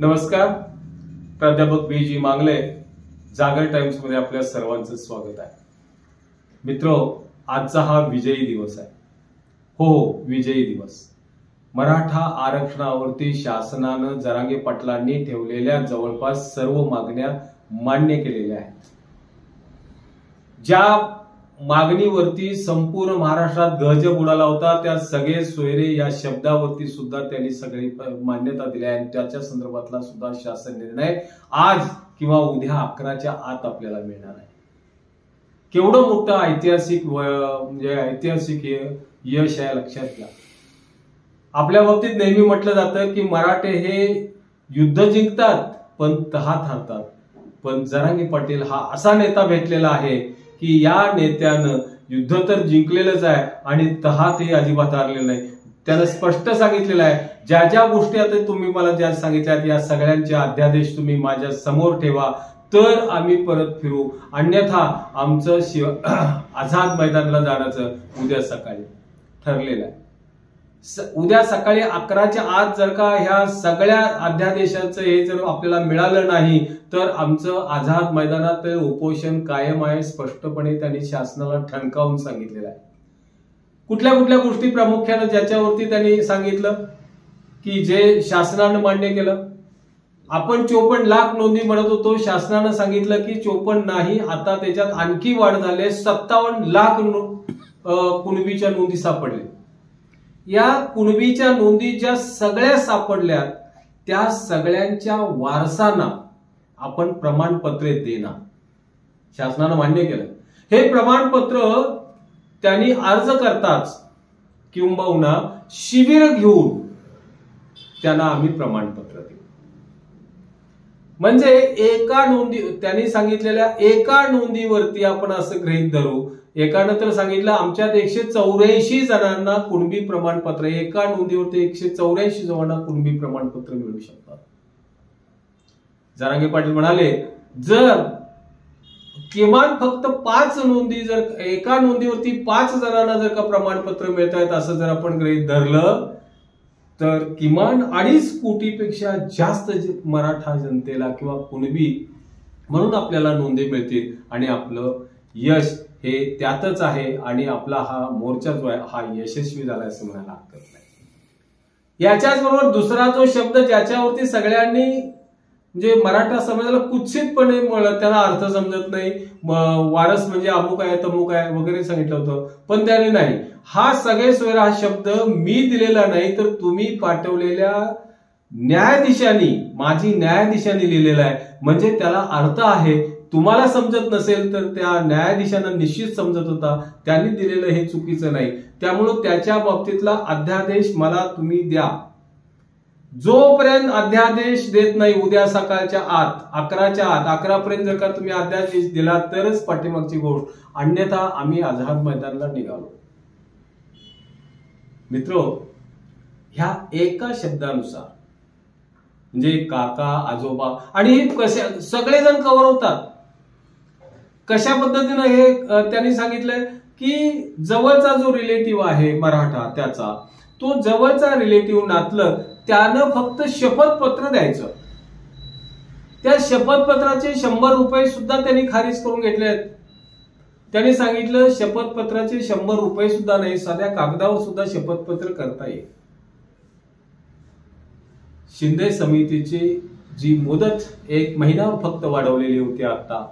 नमस्कार, प्राध्यापक बी.जी. मांगले, जागर टाइम्स मध्ये आपल्या सर्वांचं स्वागत आहे. मित्रो, आजचा हा विजयी दिवस आहे. हो, विजयी दिवस. मराठा आरक्षणावरती शासनानं जरांगे पाटलांनी ठेवलेल्या जवळपास सर्व मागण्या मान्य केलेल्या आहेत. ज्या मागणीवरती संपूर्ण महाराष्ट्रात गजब उडाला होता, त्या सगळे सोयरे या शब्दावरती सुद्धा त्यांनी सगळी मान्यता दिली आहे. त्याच्या संदर्भातला सुद्धा शासन निर्णय आज किंवा उद्या 11च्या आत आपल्याला मिळणार आहे. केवढं मोठं ऐतिहासिक ऐतिहासिक यश आहे लक्षात घ्या. आपल्या बाबतीत नेहमी म्हटलं जातं की मराठे हे युद्ध जिंकतात पण तहात हारतात. पण जरांगे पाटील हा असा नेता भेटलेला आहे की या नेत्यानं युद्ध तर जिंकलेलंच आहे आणि तहातही अजिबात हारलेलं नाही. त्यानं स्पष्ट सांगितलेलं आहे, ज्या ज्या गोष्टी आता तुम्ही मला ज्या सांगितल्यात या सगळ्यांचे अध्यादेश तुम्ही माझ्या समोर ठेवा, तर आम्ही परत फिरू, अन्यथा आमचं आझाद मैदानाला जाण्याचं उद्या सकाळी ठरलेलं आहे. उद्या सकाळी 11च्या आत जर का ह्या सगळ्या अध्यादेशाचं हे जर आपल्याला मिळालं नाही तर आमचं आझाद मैदानात उपोषण कायम आहे, स्पष्टपणे त्यांनी शासनाला ठणकावून सांगितलेलं आहे. कुठल्या कुठल्या गोष्टी प्रामुख्याने ज्याच्यावरती त्यांनी सांगितलं की जे शासनानं मान्य केलं. आपण 54 लाख नोंदी म्हणत होतो, शासनानं सांगितलं की 54 नाही, आता त्याच्यात आणखी वाढ झाली, 57 लाख कुणबीच्या नोंदी सापडल्या. या कुणबीच्या नोंदी ज्या सगळ्या सापडल्या त्या सगळ्यांच्या वारसांना आपण प्रमाणपत्रे देणार, शासनानं मान्य केलं. हे प्रमाणपत्र त्यांनी अर्ज करताच किंबहुना शिबिर घेऊन त्यांना आम्ही प्रमाणपत्र देऊ. म्हणजे एका नोंदी त्यांनी सांगितलेल्या एका नोंदीवरती आपण असं गृहीत धरू, एकानं तर सांगितलं आमच्यात 184 जणांना कुणबी प्रमाणपत्र, एका नोंदीवरती 184 जणांना कुणबी प्रमाणपत्र मिळू शकतात. जरांगे पाटील म्हणाले जर किमान फक्त 5 नोंदी, जर एका नोंदीवरती 5 जणांना जर का प्रमाणपत्र मिळत आहेत असं जर आपण गृहीत धरलं तर किमान 2.5 कोटीपेक्षा जास्त मराठा जनतेला किंवा कुणबी म्हणून आपल्याला नोंदी मिळतील आणि आपलं यश हे त्यातच आहे आणि आपला हा मोर्चा जो आहे हा यशस्वी झाला असं म्हणायला हरकत नाही. याच्याच बरोबर दुसरा जो शब्द ज्याच्यावरती सगळ्यांनी म्हणजे मराठा समाजाला कुत्सितपणे त्याला अर्थ समजत नाही, वारस म्हणजे अमुक आहे तमुक आहे वगैरे सांगितलं होतं, पण त्याने नाही, हा सगळे सोयरे हा शब्द मी दिलेला नाही तर तुम्ही पाठवलेल्या न्यायाधीशांनी, माझी न्यायाधीशांनी लिहिलेला आहे. म्हणजे त्याला अर्थ आहे. तुम्हाला समजत नसेल तर त्या न्यायाधीशांना निश्चित समजत होता, त्यांनी दिलेलं हे चुकीचं नाही. त्यामुळं त्याच्या बाबतीतला अध्यादेश मला तुम्ही द्या. जोपर्यंत अध्यादेश देत नाही उद्या सकाळच्या आत 11च्या आत 11 पर्यंत जर का तुम्ही अध्यादेश दिला तरच पाठीमागची गोष्ट, अन्यथा आम्ही आझाद मैदानाला निघालो. मित्रो, ह्या एका शब्दानुसार म्हणजे काका आजोबा आणि हे कसे सगळेजण कव्हर होतात. कशा पद्धतीनं हे त्यांनी सांगितलंय की जवळचा जो रिलेटिव्ह आहे मराठा, त्याचा तो जवळचा रिलेटिव्ह नातलं त्यानं फक्त शपथपत्र द्यायचं. त्या शपथपत्राचे 100 रुपये सुद्धा त्यांनी खारिज करून घेतले आहेत. त्यांनी सांगितलं शपथपत्राचे 100 रुपये सुद्धा नाही, साध्या कागदावर सुद्धा शपथपत्र करता येईल. शिंदे समितीची जी मुदत 1 महिना फक्त वाढवलेली होती आता,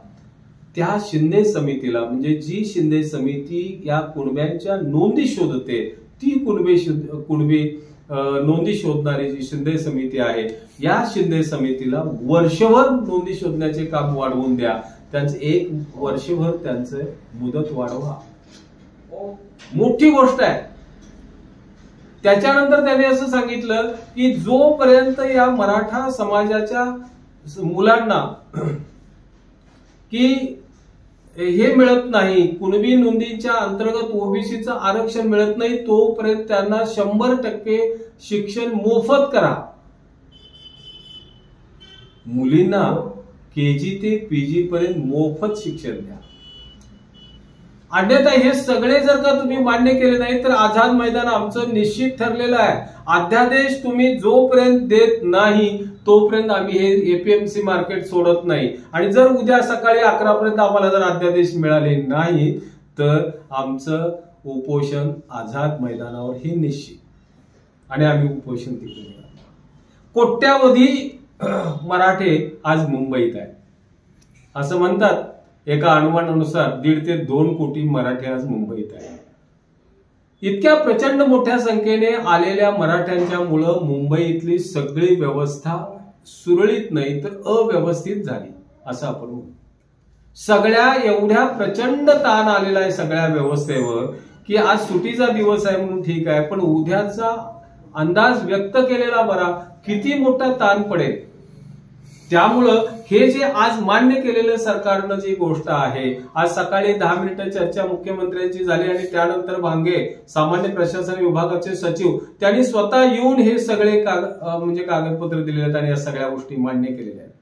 त्या शिंदे समितीला म्हणजे जी शिंदे समिती या कुणब्यांच्या नोंदी शोधते, ती कुणबी नोंदी शोधणारी जी शिंदे समिती आहे, या शिंदे समितीला वर्षभर नोंदी शोधण्याचे काम वाढवून द्या. त्यांचं 1 वर्षभर त्यांचं मुदत वाढवा. मोठी गोष्ट आहे. त्याच्यानंतर त्यांनी असं सांगितलं की जोपर्यंत या मराठा समाजाच्या मुलांना की हे मिळत नाही, कुणबी नोंदीच्या अंतर्गत ओबीसीचं आरक्षण मिळत नाही, तोपर्यंत त्यांना 100% शिक्षण मोफत करा. मुलींना केजी ते पीजी पर्यंत मोफत शिक्षण द्या. अन्यथा हे सगळे जर का तुम्ही मान्य केले नाही तर आझाद मैदान आमचं निश्चित ठरलेलं आहे. अध्यादेश तुम्ही जोपर्यंत देत नाही तोपर्यंत आम्ही हे एपीएमसी मार्केट सोडत नाही. आणि जर उद्या सकाळी 11 पर्यंत आम्हाला जर अध्यादेश मिळाले नाही तर आमचं उपोषण आझाद मैदानावर हे निश्चित, आणि आम्ही उपोषण तिथे करणार. कोट्यावधी मराठे आज मुंबईत आहे. असं म्हणतात एका अनुमानानुसार 1.5 ते 2 कोटी मराठे आज मुंबईत आहे. इतक्या प्रचंड मोठ्या संख्येने आलेल्या मराठ्यांच्या मुळे मुंबईतली सगळी व्यवस्था सुरळीत नाही तर अव्यवस्थित झाली असं आपण म्हणू. सगळ्या एवढ्या प्रचंड ताण आलेला आहे सगळ्या व्यवस्थेवर की आज सुटीचा दिवस आहे म्हणून ठीक आहे, पण उद्याचा अंदाज व्यक्त केलेला बरा किती मोठा ताण पडेल. त्यामुळं हे जे आज मान्य केलेलं सरकारनं जी गोष्ट आहे, आज सकाळी 10 मिनिटं चर्चा मुख्यमंत्र्यांची झाली आणि त्यानंतर भांगे सामान्य प्रशासन विभागाचे सचिव त्यांनी स्वतः येऊन हे सगळे कागदपत्र दिलेले आहेत आणि या सगळ्या गोष्टी मान्य केलेल्या आहेत.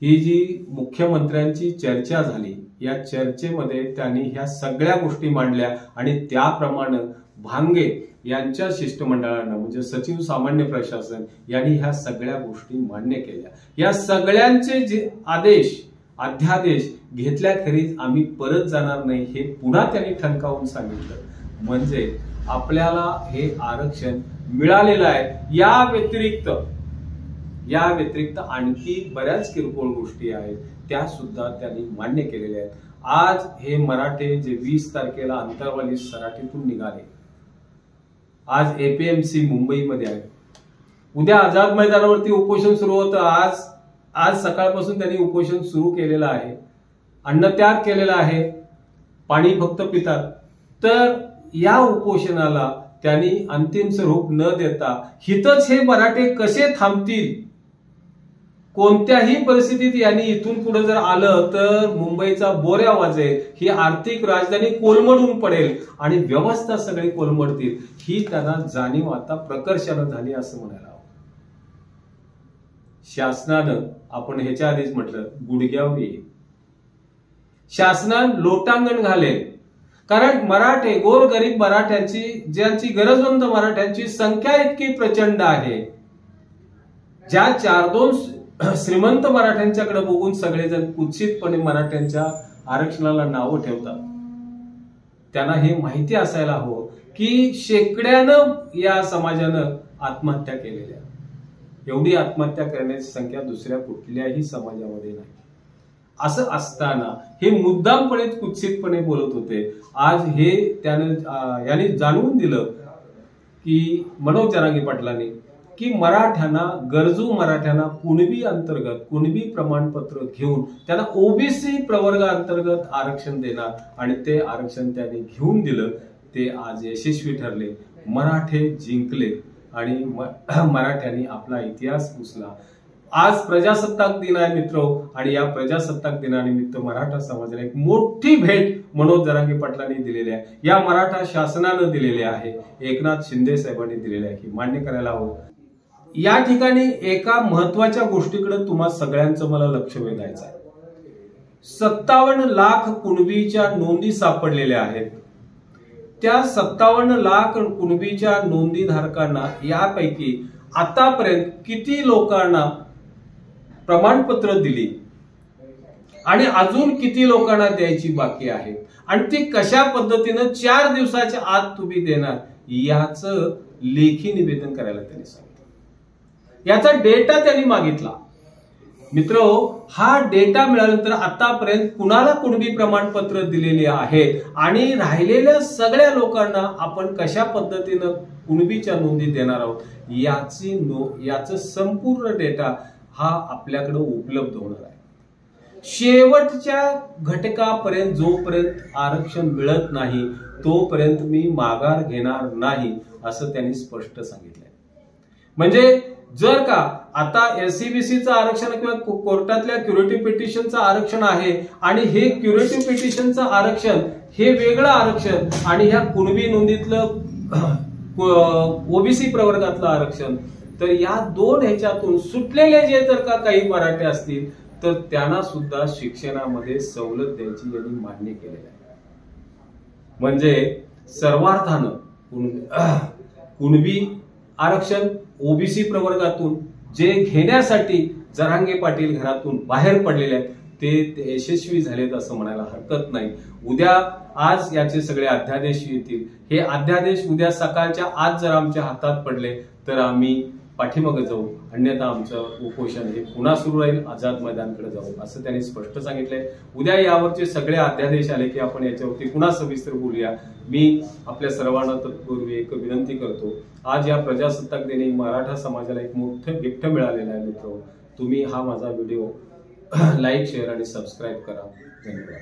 ही जी मुख्यमंत्र्यांची चर्चा झाली या चर्चेमध्ये त्यांनी ह्या सगळ्या गोष्टी मांडल्या आणि त्याप्रमाणे भांगे यांच्या शिष्टमंडळानं म्हणजे सचिव सामान्य प्रशासन यांनी ह्या सगळ्या गोष्टी मान्य केल्या. या सगळ्यांचे जे आदेश अध्यादेश घेतल्याखेरीज आम्ही परत जाणार नाही हे पुन्हा त्यांनी ठणकावून सांगितलं. म्हणजे आपल्याला हे आरक्षण मिळालेलं आहे. या व्यतिरिक्त आणखी बऱ्याच किरकोळ गोष्टी आहेत त्या सुद्धा त्यांनी मान्य केलेल्या आहेत. आज हे मराठे जे 20 तारखेला अंतरवाली सराटीतून निघाले, आज एपीएमसी मुंबईमध्ये आहे. उद्या आझाद मैदानावरती उपोषण सुरू होतं. आज सकाळपासून त्यांनी उपोषण सुरू केलेलं आहे. अन्नत्याग केलेला आहे. पाणी फक्त पितात. तर या उपोषणाला त्यांनी अंतिम स्वरूप न देता हितच हे मराठे कसे थांबतील, कोणत्याही परिस्थितीत यांनी इथून पुढे जर आलं तर मुंबईचा बोऱ्या वाजेल, ही आर्थिक राजधानी कोलमडून पडेल आणि व्यवस्था सगळी कोलमडतील ही त्यांना जाणीव आता प्रकर्षानं झाली असं म्हणायला हवं. शासनानं आपण ह्याच्या आधीच म्हटलं गुडघ्यावर येईल. शासनानं लोटांगण घालेल. कारण मराठे गोरगरीब मराठ्यांची ज्यांची गरजवंत मराठ्यांची संख्या इतकी प्रचंड आहे, ज्या 4-2 श्रीमंत मराठ्यांच्याकडे बघून सगळेजण कुत्सितपणे मराठ्यांच्या आरक्षणाला नावं ठेवतात. त्यांना हे माहिती असायला हवं की शेकड्यानं या समाजानं आत्महत्या केलेल्या, एवढी आत्महत्या करण्याची संख्या दुसऱ्या कुठल्याही समाजामध्ये नाही. असं असताना हे मुद्दामपणे कुत्सितपणे बोलत होते. आज हे त्यानं यांनी जाणवून दिलं की मनोज जरांगे पाटलांनी की मराठ्यांना, गरजू मराठ्यांना कुणबी अंतर्गत कुणबी प्रमाणपत्र घेऊन त्यांना ओबीसी प्रवर्गाअंतर्गत आरक्षण देणार आणि ते आरक्षण त्यांनी घेऊन दिलं. ते आज यशस्वी ठरले. मराठे जिंकले आणि मराठ्यांनी आपला इतिहास पुसला. आज प्रजासत्ताक दिन आहे मित्र, आणि या प्रजासत्ताक दिनानिमित्त मराठा समाजाला एक मोठी भेट मनोज जरांगे पाटलांनी दिलेली आहे. या मराठा शासनानं दिलेली आहे, एकनाथ शिंदे साहेबांनी दिलेली आहे. ही मान्य करायला हवं. या ठिकाणी एका महत्वाच्या गोष्टीकडे तुम्हा सगळ्यांचं मला लक्ष वेधायचं आहे. 57 लाख कुणबीच्या नोंदी सापडलेल्या आहेत. त्या 57 लाख कुणबीच्या नोंदीधारकांना यापैकी आतापर्यंत किती लोकांना प्रमाणपत्र दिली आणि अजून किती लोकांना द्यायची बाकी आहे आणि ती कशा पद्धतीनं 4 दिवसाच्या आत तुम्ही देणार याचं लेखी निवेदन करायला त्यांनी सांगितलं. याचा डेटा त्यांनी मागितला. मित्र, हा डेटा मिळाल्यानंतर आतापर्यंत कुणाला कुणबी प्रमाणपत्र दिलेले आहेत आणि राहिलेल्या सगळ्या लोकांना आपण कशा पद्धतीनं कुणबीच्या नोंदी देणार आहोत याचं संपूर्ण डेटा हा आपल्याकडे उपलब्ध होणार आहे. शेवटच्या घटकापर्यंत जोपर्यंत आरक्षण मिळत नाही तोपर्यंत मी माघार घेणार नाही असं त्यांनी स्पष्ट सांगितलंय. म्हणजे जर का आता एससीबीसीचं आरक्षण किंवा कोर्टातल्या क्युरेटिव्ह पिटिशनचं आरक्षण आहे आणि हे क्युरेटिव्ह पिटिशनचं आरक्षण हे वेगळं आरक्षण आणि ह्या कुणबी नोंदीतलं ओबीसी प्रवर्गातलं आरक्षण, तर या 2 ह्याच्यातून सुटलेले जे जर का काही मराठे असतील तर त्यांना सुद्धा शिक्षणामध्ये सवलत द्यायची यांनी मान्य केलेलं आहे. म्हणजे सर्वार्थानं कुणबी आरक्षण ओबीसी प्रवर्गातून जे घेण्यासाठी जरांगे पाटील घरातून बाहेर पडलेले आहेत ते यशस्वी झालेत असं म्हणायला हरकत नाही. उद्या आज याचे सगळे अध्यादेश येतील. हे अध्यादेश उद्या सकाळच्या आज जर आमच्या हातात पडले तर आम्ही पाठीमागे जाऊ, अन्यथा आमचं उपोषण हे पुन्हा सुरू राहील, आझाद मैदानकडे जाऊ असं त्यांनी स्पष्ट सांगितलंय. उद्या यावरचे सगळे अध्यादेश आले की आपण याच्यावरती पुन्हा सविस्तर बोलूया. मी आपल्या सर्वांना तत्पूर्वी एक विनंती करतो, आज या प्रजासत्ताक दिनी मराठा समाजाला एक मोठं गिफ्ट मिळालेलं आहे. मित्र, तुम्ही हा माझा व्हिडिओ लाईक, शेअर आणि सबस्क्राईब करा. धन्यवाद.